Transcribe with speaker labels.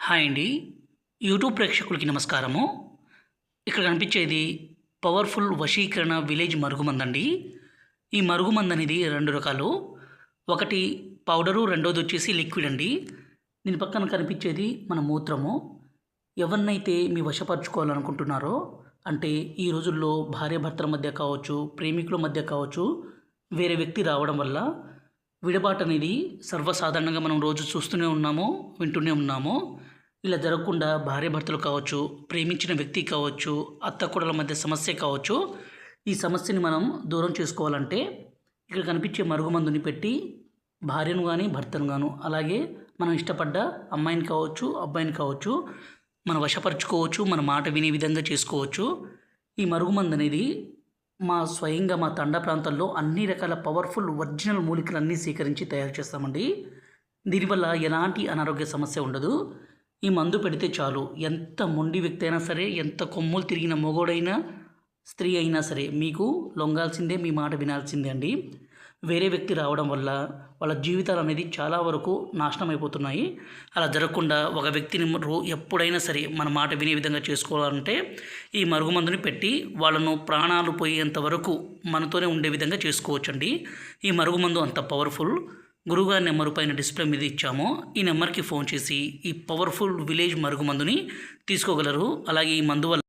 Speaker 1: Hi అండి. YouTube ప్రేక్షకులకి నమస్కారము. ఇక్కడ కనిపించేది పవర్‌ఫుల్ వశీకరణ విలేజ్ మరుగుమందండి. ఈ మరుగుమందనేది 2 రకాలు. ఒకటి పౌడరు, రెండోదొచ్చేసి లిక్విడ్ అండి. దీని పక్కన కనిపించేది మన మూత్రము. ఎవరినైతే మీ వశపరుచుకోవాలనుకుంటున్నారో, అంటే ఈ రోజుల్లో భార్యాభర్తల మధ్య కావచ్చు, ప్రేమికుల మధ్య కావచ్చు, వేరే వ్యక్తి రావడం వల్ల విడబాటనేది సర్వసాధారణంగా మనం రోజు చూస్తూనే ఉన్నాము, వింటూనే ఉన్నాము. ఇలా జరగకుండా భార్యాభర్తలు కావచ్చు, ప్రేమించిన వ్యక్తి కావచ్చు, అత్తకోడళ్ళ మధ్య సమస్య కావచ్చు, ఈ సమస్యని మనం దూరం చేసుకోవాలంటే ఇక్కడ కనిపించే మరుగుమందుని పెట్టి భార్యను గానీ, భర్తను గాను, అలాగే మనం ఇష్టపడ్డ అమ్మాయిని కావచ్చు, అబ్బాయిని కావచ్చు, మనం వశపరుచుకోవచ్చు, మన మాట వినే విధంగా చేసుకోవచ్చు. ఈ మరుగుమందనేది స్వయంగా మా తండా ప్రాంతాల్లో అన్ని రకాల పవర్‌ఫుల్ ఒరిజినల్ మూలికలన్నీ సేకరించి తయారు చేస్తామండి. దీనివల్ల ఎలాంటి అనారోగ్య సమస్య ఉండదు. ఈ మందు పెడితే చాలు, ఎంత మొండి వ్యక్తి అయినా సరే, ఎంత కొమ్ములు తిరిగిన మొగోడైనా, స్త్రీ అయినా సరే మీకు లొంగాల్సిందే, మీ మాట వినాల్సిందే అండి. వేరే వ్యక్తి రావడం వల్ల వాళ్ళ జీవితాలు అనేది చాలా వరకు నాశనం అయిపోతున్నాయి. అలా జరగకుండా ఒక వ్యక్తిని ఎప్పుడైనా సరే మన మాట వినే విధంగా చేసుకోవాలంటే ఈ మరుగుమందుని పెట్టి వాళ్ళను ప్రాణాలు పోయేంత వరకు మనతోనే ఉండే విధంగా చేసుకోవచ్చండి. ఈ మరుగుమందు అంత పవర్ఫుల్. గురువుగారి నెంబరు పైన డిస్ప్లే మీద ఇచ్చాము. ఈ నెంబర్కి ఫోన్ చేసి ఈ పవర్ఫుల్ విలేజ్ మరుగుమందుని తీసుకోగలరు. అలాగే ఈ మందు వల్ల